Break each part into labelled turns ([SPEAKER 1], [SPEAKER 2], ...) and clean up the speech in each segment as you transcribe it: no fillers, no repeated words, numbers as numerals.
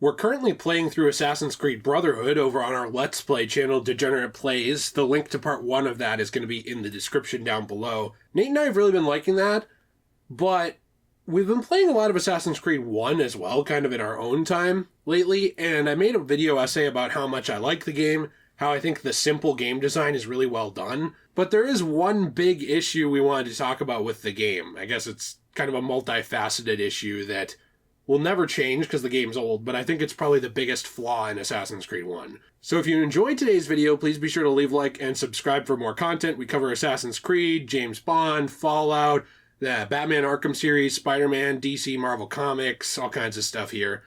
[SPEAKER 1] We're currently playing through Assassin's Creed Brotherhood over on our Let's Play channel, Degenerate Plays. The link to part 1 of that is going to be in the description down below. Nate and I have really been liking that, but we've been playing a lot of Assassin's Creed 1 as well, kind of in our own time lately, and I made a video essay about how much I like the game, how I think the simple game design is really well done, but there is one big issue we wanted to talk about with the game. I guess it's kind of a multifaceted issue that will never change because the game's old, but I think it's probably the biggest flaw in Assassin's Creed 1. So if you enjoyed today's video, please be sure to leave a like and subscribe for more content. We cover Assassin's Creed, James Bond, Fallout, the Batman Arkham series, Spider-Man, DC, Marvel Comics, all kinds of stuff here.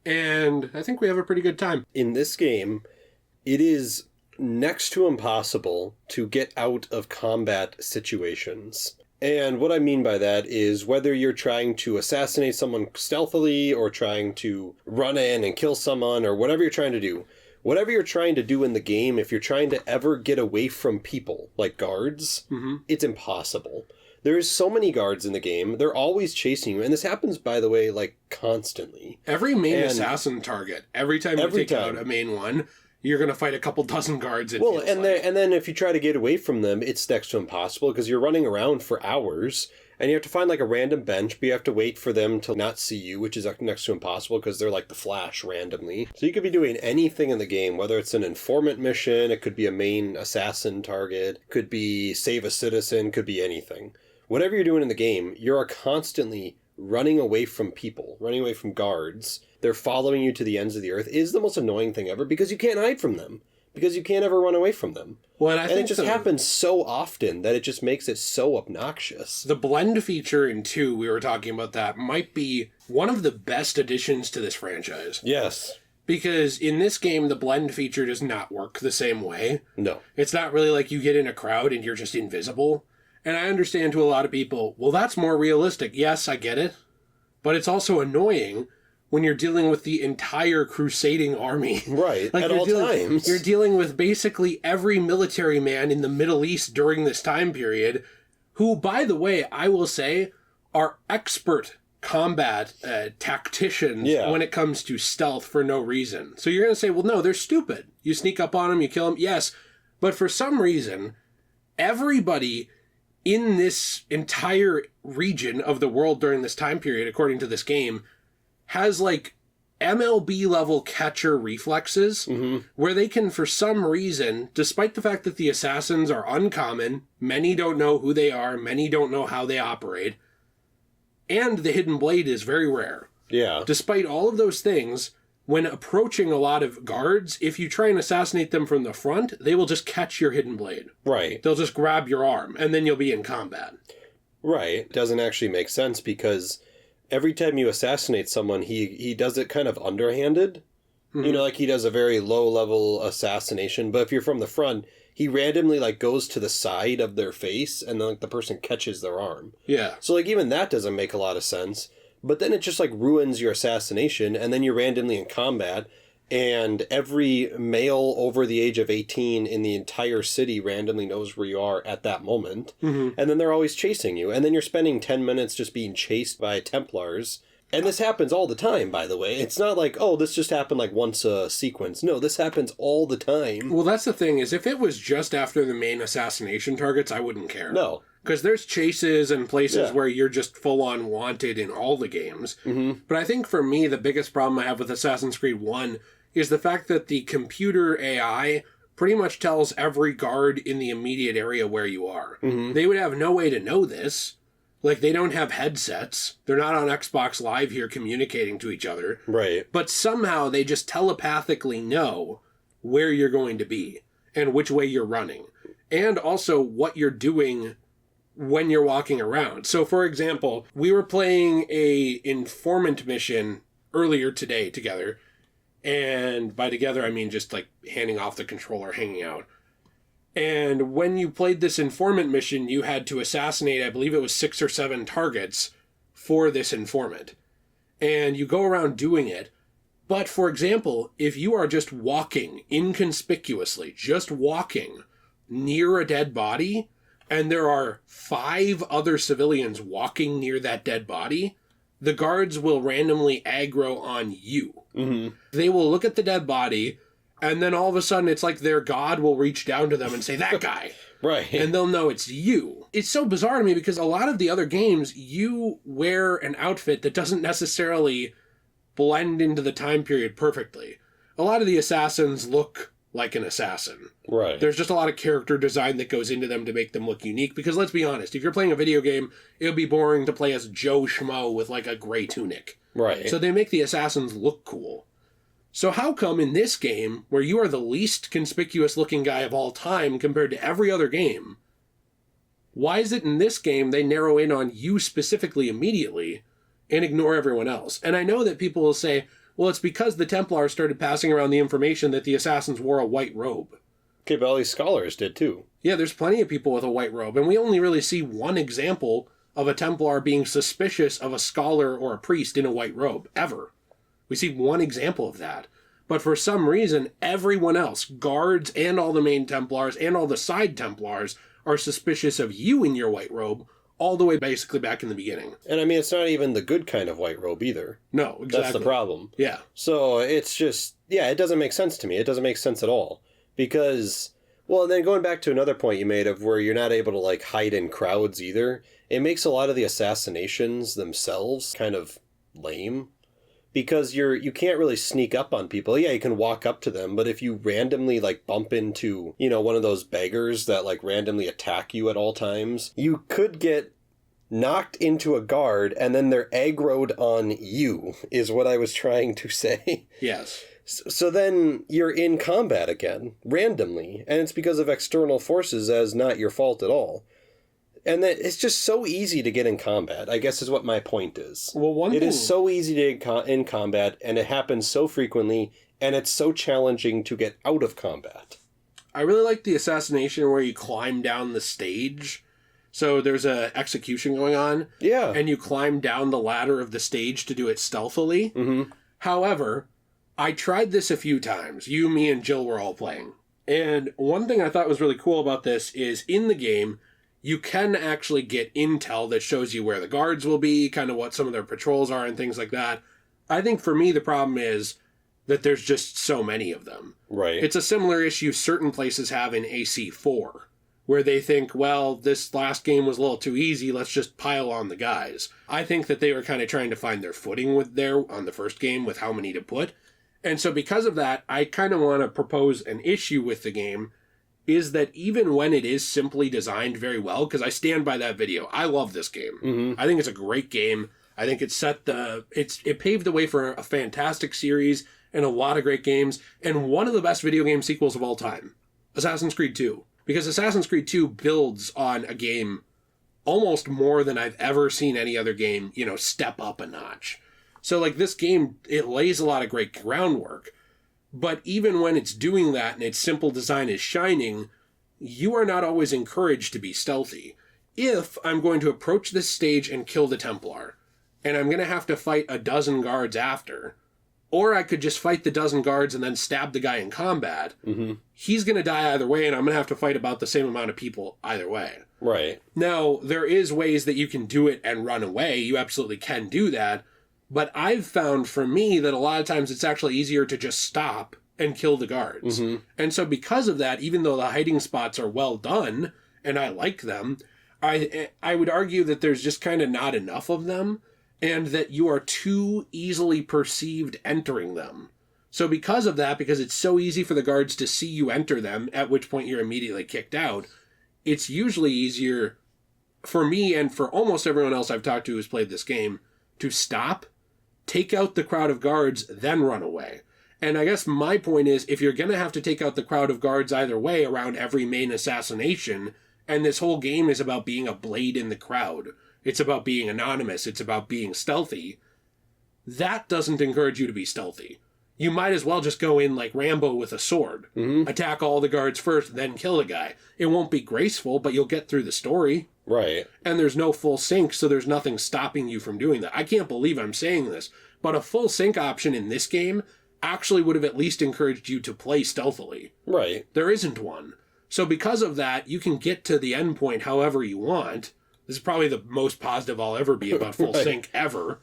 [SPEAKER 1] And I think we have a pretty good time.
[SPEAKER 2] In this game, it is next to impossible to get out of combat situations. And what I mean by that is whether you're trying to assassinate someone stealthily or trying to run in and kill someone or whatever you're trying to do. Whatever you're trying to do in the game, if you're trying to ever get away from people, like guards, it's impossible. There's so many guards in the game. They're always chasing you. And this happens, by the way, like, constantly.
[SPEAKER 1] Every main assassin target, every time you take out a main one, you're going to fight a couple dozen guards.
[SPEAKER 2] And then if you try to get away from them, it's next to impossible because you're running around for hours and you have to find like a random bench, but you have to wait for them to not see you, which is next to impossible because they're like the Flash randomly. So you could be doing anything in the game, whether it's an informant mission, it could be a main assassin target, could be save a citizen, could be anything. Whatever you're doing in the game, you're constantly running away from people, running away from guards. They're following you to the ends of the earth. It is the most annoying thing ever because you can't hide from them. Because you can't ever run away from them. Well, and I think it just happens so often that it just makes it so obnoxious.
[SPEAKER 1] The blend feature in 2, we were talking about that, might be one of the best additions to this franchise.
[SPEAKER 2] Yes.
[SPEAKER 1] Because in this game, the blend feature does not work the same way.
[SPEAKER 2] No.
[SPEAKER 1] It's not really like you get in a crowd and you're just invisible. And I understand to a lot of people, well, that's more realistic. Yes, I get it. But it's also annoying when you're dealing with the entire crusading army.
[SPEAKER 2] Right, like at all times.
[SPEAKER 1] You're dealing with basically every military man in the Middle East during this time period, who, by the way, I will say, are expert combat tacticians when it comes to stealth for no reason. So you're going to say, well, no, they're stupid. You sneak up on them, you kill them. Yes, but for some reason, everybody in this entire region of the world during this time period, according to this game, has like MLB level catcher reflexes where they can, for some reason, despite the fact that the assassins are uncommon, many don't know who they are, many don't know how they operate, and the hidden blade is very rare.
[SPEAKER 2] Yeah.
[SPEAKER 1] Despite all of those things, when approaching a lot of guards, if you try and assassinate them from the front, they will just catch your hidden blade.
[SPEAKER 2] Right.
[SPEAKER 1] They'll just grab your arm, and then you'll be in combat.
[SPEAKER 2] Right. It doesn't actually make sense because every time you assassinate someone, he does it kind of underhanded. You know, like he does a very low-level assassination, but if you're from the front, he randomly, like, goes to the side of their face, and then, like, the person catches their arm.
[SPEAKER 1] Yeah.
[SPEAKER 2] So, like, even that doesn't make a lot of sense. But then it just, like, ruins your assassination, and then you're randomly in combat, and every male over the age of 18 in the entire city randomly knows where you are at that moment. And then they're always chasing you. And then you're spending 10 minutes just being chased by Templars. And this happens all the time, by the way. It's not like, oh, this just happened like once a sequence. No, this happens all the time.
[SPEAKER 1] Well, that's the thing, is if it was just after the main assassination targets, I wouldn't care.
[SPEAKER 2] No.
[SPEAKER 1] Because there's chases and places where you're just full-on wanted in all the games. But I think for me, the biggest problem I have with Assassin's Creed 1 is the fact that the computer AI pretty much tells every guard in the immediate area where you are. They would have no way to know this. Like, they don't have headsets. They're not on Xbox Live here communicating to each other.
[SPEAKER 2] Right.
[SPEAKER 1] But somehow they just telepathically know where you're going to be and which way you're running. And also what you're doing when you're walking around. So, for example, we were playing a informant mission earlier today together. And by together, I mean just like handing off the controller, hanging out. And when you played this informant mission, you had to assassinate, I believe it was 6 or 7 targets for this informant. And you go around doing it. But, for example, if you are just walking inconspicuously, just walking near a dead body, and there are 5 other civilians walking near that dead body, the guards will randomly aggro on you.
[SPEAKER 2] Mm-hmm.
[SPEAKER 1] They will look at the dead body, and then all of a sudden it's like their god will reach down to them and say, that guy.
[SPEAKER 2] Right.
[SPEAKER 1] And they'll know it's you. It's so bizarre to me because a lot of the other games, you wear an outfit that doesn't necessarily blend into the time period perfectly. A lot of the assassins look like an assassin.
[SPEAKER 2] Right.
[SPEAKER 1] There's just a lot of character design that goes into them to make them look unique. Because let's be honest, if you're playing a video game, it would be boring to play as Joe Schmo with like a gray tunic.
[SPEAKER 2] Right.
[SPEAKER 1] So they make the assassins look cool. So how come in this game, where you are the least conspicuous looking guy of all time compared to every other game, why is it in this game they narrow in on you specifically immediately and ignore everyone else? And I know that people will say, well, it's because the Templars started passing around the information that the assassins wore a white robe.
[SPEAKER 2] Okay, but all these scholars did too.
[SPEAKER 1] Yeah, there's plenty of people with a white robe, and we only really see one example of a Templar being suspicious of a scholar or a priest in a white robe, ever. We see one example of that. But for some reason, everyone else, guards and all the main Templars and all the side Templars, are suspicious of you in your white robe, all the way basically back in the beginning.
[SPEAKER 2] And I mean, it's not even the good kind of white robe either.
[SPEAKER 1] No, exactly.
[SPEAKER 2] That's the problem.
[SPEAKER 1] Yeah.
[SPEAKER 2] So it's just, yeah, it doesn't make sense to me. It doesn't make sense at all. Because, well, then going back to another point you made of where you're not able to, like, hide in crowds either, it makes a lot of the assassinations themselves kind of lame. Because you can't really sneak up on people. Yeah, you can walk up to them, but if you randomly, like, bump into, you know, one of those beggars that, like, randomly attack you at all times, you could get knocked into a guard, and then they're aggroed on you, is what I was trying to say.
[SPEAKER 1] Yes.
[SPEAKER 2] So then you're in combat again, randomly, and it's because of external forces as not your fault at all. And that it's just so easy to get in combat, I guess is what my point is.
[SPEAKER 1] Well,
[SPEAKER 2] It is so easy to get in combat, and it happens so frequently, and it's so challenging to get out of combat.
[SPEAKER 1] I really like the assassination where you climb down the stage. So there's a execution going on.
[SPEAKER 2] Yeah.
[SPEAKER 1] And you climb down the ladder of the stage to do it stealthily.
[SPEAKER 2] Mm-hmm.
[SPEAKER 1] However, I tried this a few times. You, me, and Jill were all playing. And one thing I thought was really cool about this is in the game, you can actually get intel that shows you where the guards will be, kind of what some of their patrols are and things like that. I think for me, the problem is that there's just so many of them.
[SPEAKER 2] Right.
[SPEAKER 1] It's a similar issue certain places have in AC4, where they think, well, this last game was a little too easy, let's just pile on the guys. I think that they were kind of trying to find their footing with there on the first game with how many to put. And so because of that, I kind of want to propose an issue with the game, is that even when it is simply designed very well, because I stand by that video, I love this game.
[SPEAKER 2] Mm-hmm.
[SPEAKER 1] I think it's a great game. I think it paved the way for a fantastic series and a lot of great games, and one of the best video game sequels of all time, Assassin's Creed 2. Because Assassin's Creed 2 builds on a game almost more than I've ever seen any other game, step up a notch. So, like, this game, it lays a lot of great groundwork. But even when it's doing that and its simple design is shining, you are not always encouraged to be stealthy. If I'm going to approach this stage and kill the Templar, and I'm going to have to fight a dozen guards after, or I could just fight the dozen guards and then stab the guy in combat,
[SPEAKER 2] mm-hmm.
[SPEAKER 1] he's going to die either way, and I'm going to have to fight about the same amount of people either way.
[SPEAKER 2] Right.
[SPEAKER 1] Now, there is ways that you can do it and run away. You absolutely can do that. But I've found for me that a lot of times it's actually easier to just stop and kill the guards.
[SPEAKER 2] Mm-hmm.
[SPEAKER 1] And so because of that, even though the hiding spots are well done, and I like them, I would argue that there's just kind of not enough of them, and that you are too easily perceived entering them. So because of that, because it's so easy for the guards to see you enter them, at which point you're immediately kicked out, it's usually easier for me and for almost everyone else I've talked to who's played this game to stop, take out the crowd of guards, then run away. And I guess my point is, if you're going to have to take out the crowd of guards either way around every main assassination, and this whole game is about being a blade in the crowd, it's about being anonymous, it's about being stealthy, that doesn't encourage you to be stealthy. You might as well just go in like Rambo with a sword,
[SPEAKER 2] mm-hmm.
[SPEAKER 1] attack all the guards first, then kill the guy. It won't be graceful, but you'll get through the story.
[SPEAKER 2] Right.
[SPEAKER 1] And there's no full sync, so there's nothing stopping you from doing that. I can't believe I'm saying this, but a full sync option in this game actually would have at least encouraged you to play stealthily.
[SPEAKER 2] Right.
[SPEAKER 1] There isn't one. So because of that, you can get to the end point however you want. This is probably the most positive I'll ever be about full
[SPEAKER 2] right.
[SPEAKER 1] sync ever.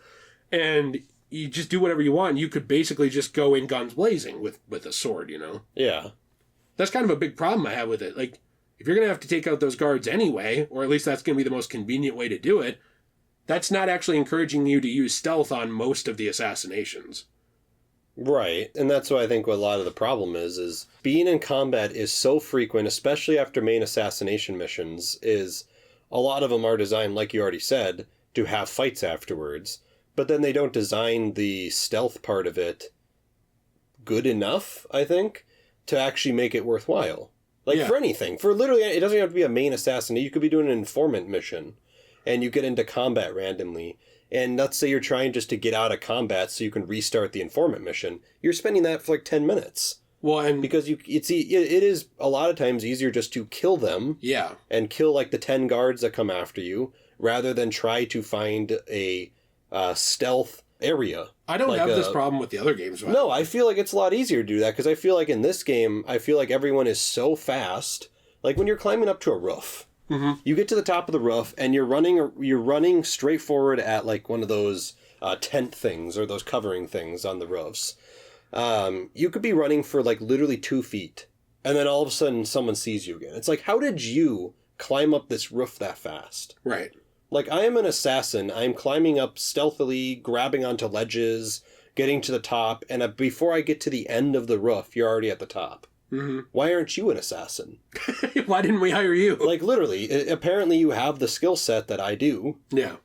[SPEAKER 1] and you just do whatever you want. You could basically just go in guns blazing with a sword, you know?
[SPEAKER 2] Yeah.
[SPEAKER 1] That's kind of a big problem I have with it. Like, if you're going to have to take out those guards anyway, or at least that's going to be the most convenient way to do it, that's not actually encouraging you to use stealth on most of the assassinations.
[SPEAKER 2] Right, and that's what I think what a lot of the problem is being in combat is so frequent, especially after main assassination missions, is a lot of them are designed, like you already said, to have fights afterwards, but then they don't design the stealth part of it good enough, I think, to actually make it worthwhile. Like, for anything. For literally, it doesn't have to be a main assassination. You could be doing an informant mission, and you get into combat randomly. And let's say you're trying just to get out of combat so you can restart the informant mission. You're spending that for like 10 minutes.
[SPEAKER 1] Well, and
[SPEAKER 2] because it is a lot of times easier just to kill them.
[SPEAKER 1] Yeah.
[SPEAKER 2] And kill like the 10 guards that come after you, rather than try to find a stealth area.
[SPEAKER 1] I don't have this problem with the other games. Right?
[SPEAKER 2] No, I feel like it's a lot easier to do that, because I feel like in this game, I feel like everyone is so fast. Like when you're climbing up to a roof, you get to the top of the roof and you're running straight forward at like one of those tent things or those covering things on the roofs. You could be running for like literally 2 feet, and then all of a sudden someone sees you again. It's like, how did you climb up this roof that fast?
[SPEAKER 1] Right.
[SPEAKER 2] Like, I am an assassin. I'm climbing up stealthily, grabbing onto ledges, getting to the top, and before I get to the end of the roof, you're already at the top. Mm-hmm. Why aren't you an assassin?
[SPEAKER 1] Why didn't we hire you?
[SPEAKER 2] Like, literally, apparently you have the skill set that I do.
[SPEAKER 1] Yeah.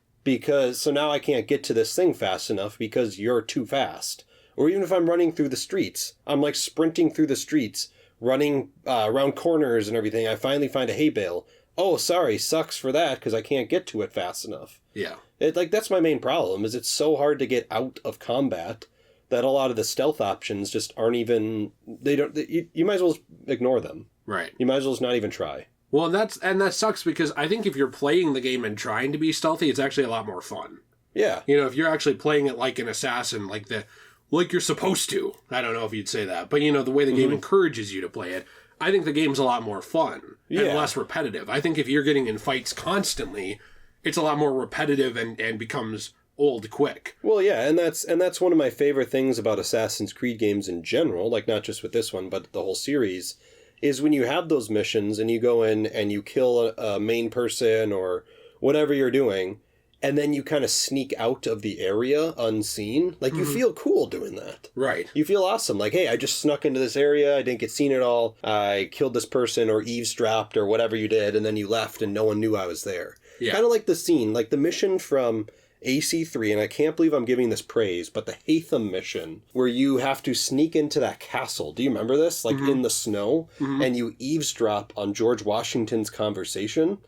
[SPEAKER 2] So now I can't get to this thing fast enough because you're too fast. Or even if I'm running through the streets, I'm like sprinting through the streets, running around corners and everything. I finally find a hay bale. Oh, sorry, sucks for that because I can't get to it fast enough.
[SPEAKER 1] Yeah.
[SPEAKER 2] That's my main problem, is it's so hard to get out of combat that a lot of the stealth options just aren't even, you might as well ignore them.
[SPEAKER 1] Right.
[SPEAKER 2] You might as well just not even try.
[SPEAKER 1] Well, that sucks, because I think if you're playing the game and trying to be stealthy, it's actually a lot more fun.
[SPEAKER 2] Yeah.
[SPEAKER 1] You know, if you're actually playing it like an assassin, like you're supposed to. I don't know if you'd say that, but you know, the way the game encourages you to play it, I think the game's a lot more fun and less repetitive. I think if you're getting in fights constantly, it's a lot more repetitive and becomes old quick.
[SPEAKER 2] Well, yeah, and that's one of my favorite things about Assassin's Creed games in general, like not just with this one, but the whole series, is when you have those missions and you go in and you kill a main person or whatever you're doing, and then you kind of sneak out of the area unseen. Like, you feel cool doing that.
[SPEAKER 1] Right.
[SPEAKER 2] You feel awesome. Like, hey, I just snuck into this area. I didn't get seen at all. I killed this person or eavesdropped or whatever you did, and then you left and no one knew I was there.
[SPEAKER 1] Yeah.
[SPEAKER 2] Kind of like the scene, like the mission from AC3, and I can't believe I'm giving this praise, but the Hatham mission, where you have to sneak into that castle. Do you remember this? Like, in the snow, and you eavesdrop on George Washington's conversation,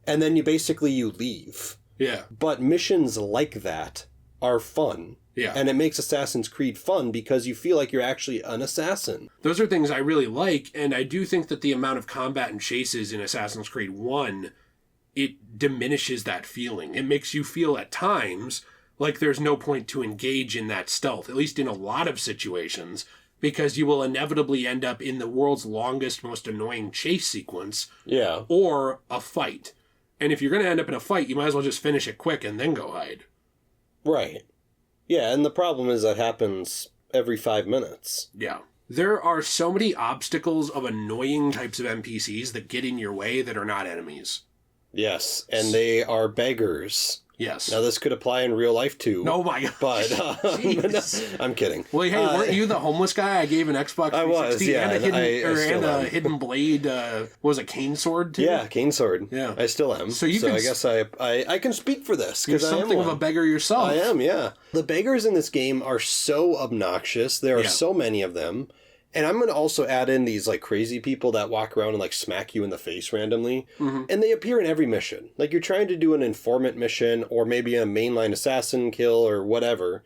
[SPEAKER 2] and then you leave.
[SPEAKER 1] Yeah.
[SPEAKER 2] But missions like that are fun.
[SPEAKER 1] Yeah.
[SPEAKER 2] And it makes Assassin's Creed fun because you feel like you're actually an assassin.
[SPEAKER 1] Those are things I really like, and I do think that the amount of combat and chases in Assassin's Creed 1, it diminishes that feeling. It makes you feel at times like there's no point to engage in that stealth, at least in a lot of situations, because you will inevitably end up in the world's longest, most annoying chase sequence.
[SPEAKER 2] Yeah.
[SPEAKER 1] Or a fight. And if you're going to end up in a fight, you might as well just finish it quick and then go hide.
[SPEAKER 2] Right. Yeah, and the problem is that happens every 5 minutes.
[SPEAKER 1] Yeah. There are so many obstacles of annoying types of NPCs that get in your way that are not enemies.
[SPEAKER 2] Yes, and they are beggars.
[SPEAKER 1] Yes.
[SPEAKER 2] Now, this could apply in real life, too.
[SPEAKER 1] Oh, my God.
[SPEAKER 2] But, I'm kidding.
[SPEAKER 1] Well, hey, weren't you the homeless guy I gave an Xbox 360
[SPEAKER 2] I was, yeah,
[SPEAKER 1] and a hidden blade, was a cane sword, too?
[SPEAKER 2] Yeah, cane sword.
[SPEAKER 1] Yeah.
[SPEAKER 2] I still am. So I guess I can speak for this, because I am
[SPEAKER 1] something of a beggar yourself.
[SPEAKER 2] I am, yeah. The beggars in this game are so obnoxious. There are so many of them. And I'm going to also add in these, like, crazy people that walk around and, like, smack you in the face randomly. And they appear in every mission. Like, you're trying to do an informant mission or maybe a mainline assassin kill or whatever.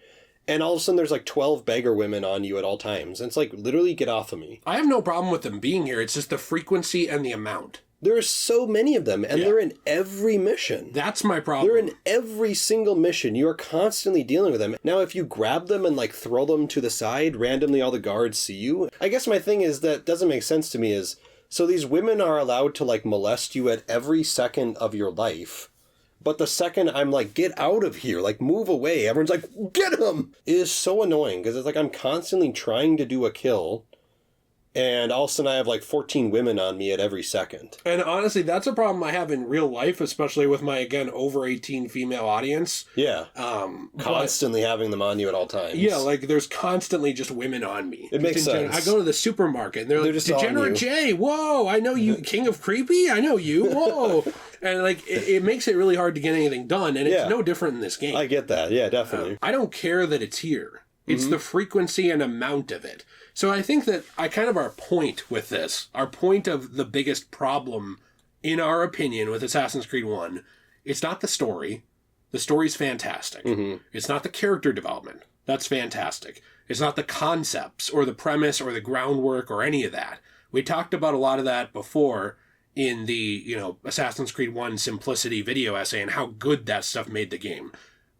[SPEAKER 2] And all of a sudden there's, like, 12 beggar women on you at all times. And it's like, literally, get off of me.
[SPEAKER 1] I have no problem with them being here. It's just the frequency and the amount.
[SPEAKER 2] There are so many of them, and they're in every mission.
[SPEAKER 1] That's my problem.
[SPEAKER 2] They're in every single mission. You are constantly dealing with them. Now, if you grab them and, like, throw them to the side, randomly all the guards see you. I guess my thing is that doesn't make sense to me is, so these women are allowed to, like, molest you at every second of your life, But the second I'm like, get out of here, like move away, everyone's like, get him! It is so annoying because it's like I'm constantly trying to do a kill. And all of a sudden I have like 14 women on me at every second.
[SPEAKER 1] And honestly, that's a problem I have in real life, especially with my, again, over 18 female audience.
[SPEAKER 2] Yeah. Constantly having them on you at all times.
[SPEAKER 1] Yeah, like there's constantly just women on me.
[SPEAKER 2] It makes sense.
[SPEAKER 1] I go to the supermarket and they're like,
[SPEAKER 2] just
[SPEAKER 1] Degenerate J, whoa, I know you, King of Creepy, I know you, whoa. And like, it makes it really hard to get anything done, and it's no different in this game.
[SPEAKER 2] I get that, yeah, definitely.
[SPEAKER 1] I don't care that it's here. It's the frequency and amount of it. So I think that our point with this, our point of the biggest problem, in our opinion, with Assassin's Creed 1, it's not the story. The story's fantastic. It's not the character development. That's fantastic. It's not the concepts or the premise or the groundwork or any of that. We talked about a lot of that before in the, Assassin's Creed 1 Simplicity video essay and how good that stuff made the game.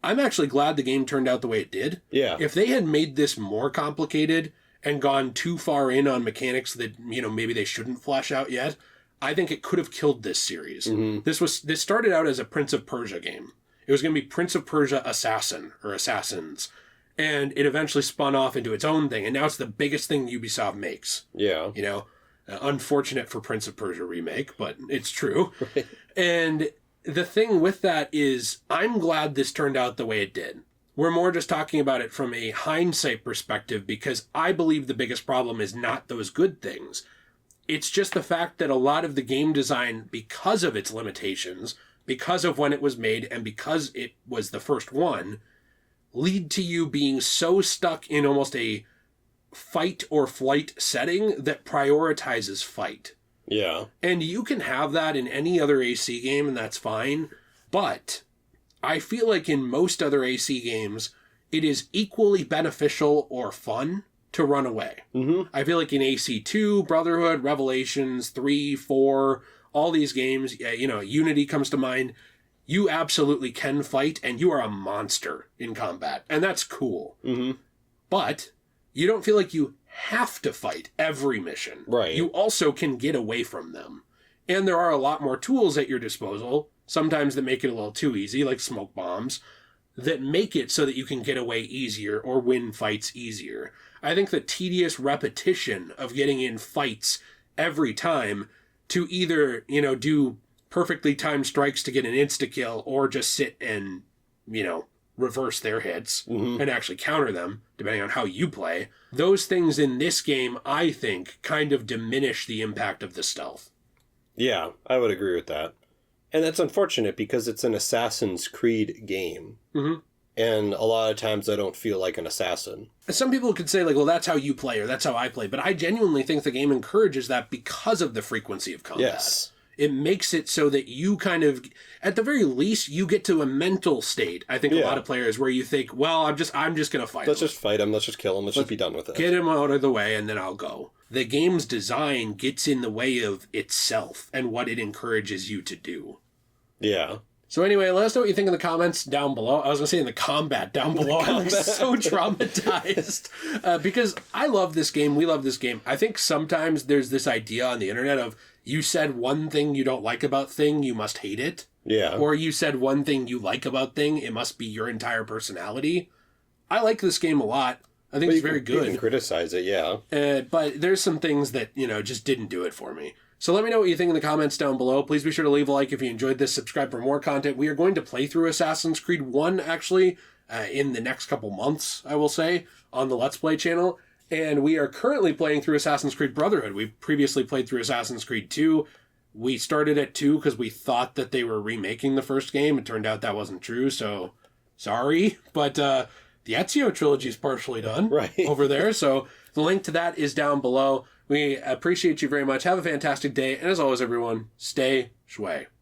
[SPEAKER 1] I'm actually glad the game turned out the way it did. Yeah. If they had made this more complicated and gone too far in on mechanics that, maybe they shouldn't flesh out yet, I think it could have killed this series. This started out as a Prince of Persia game. It was going to be Prince of Persia Assassin or Assassins. And it eventually spun off into its own thing. And now it's the biggest thing Ubisoft makes. Yeah. Unfortunate for Prince of Persia remake, but it's true. Right. And the thing with that is I'm glad this turned out the way it did. We're more just talking about it from a hindsight perspective because I believe the biggest problem is not those good things. It's just the fact that a lot of the game design, because of its limitations, because of when it was made, and because it was the first one, lead to you being so stuck in almost a fight or flight setting that prioritizes fight. Yeah. And you can have that in any other AC game, and that's fine. But I feel like in most other AC games, it is equally beneficial or fun to run away. I feel like in AC2, Brotherhood, Revelations, 3, 4, all these games, Unity comes to mind. You absolutely can fight, and you are a monster in combat. And that's cool. But you don't feel like you have to fight every mission. Right. You also can get away from them. And there are a lot more tools at your disposal, sometimes that make it a little too easy, like smoke bombs, that make it so that you can get away easier or win fights easier. I think the tedious repetition of getting in fights every time to either, do perfectly timed strikes to get an insta-kill or just sit and, reverse their hits and actually counter them, depending on how you play. Those things in this game, I think, kind of diminish the impact of the stealth.
[SPEAKER 2] Yeah, I would agree with that. And that's unfortunate because it's an Assassin's Creed game. And a lot of times I don't feel like an assassin.
[SPEAKER 1] Some people could say, like, well, that's how you play or that's how I play. But I genuinely think the game encourages that because of the frequency of combat. Yes. It makes it so that you kind of, at the very least, you get to a mental state. I think a lot of players where you think, well, I'm just going to fight him.
[SPEAKER 2] Let's just fight him. Let's just kill him. Let's just be done with it.
[SPEAKER 1] Get him out of the way and then I'll go. The game's design gets in the way of itself and what it encourages you to do. Yeah. So anyway, let us know what you think in the comments down below. I was going to say in the combat down below. I'm like so traumatized because I love this game. We love this game. I think sometimes there's this idea on the internet of you said one thing you don't like about thing, you must hate it. Yeah. Or you said one thing you like about thing, it must be your entire personality. I like this game a lot. I think it's very good.
[SPEAKER 2] You can criticize it, yeah.
[SPEAKER 1] But there's some things that, just didn't do it for me. So let me know what you think in the comments down below. Please be sure to leave a like if you enjoyed this. Subscribe for more content. We are going to play through Assassin's Creed 1, actually, in the next couple months, I will say, on the Let's Play channel. And we are currently playing through Assassin's Creed Brotherhood. We previously played through Assassin's Creed 2. We started at 2 because we thought that they were remaking the first game. It turned out that wasn't true, so sorry. But the Ezio trilogy is partially done over there. So the link to that is down below. We appreciate you very much. Have a fantastic day. And as always, everyone, stay shui.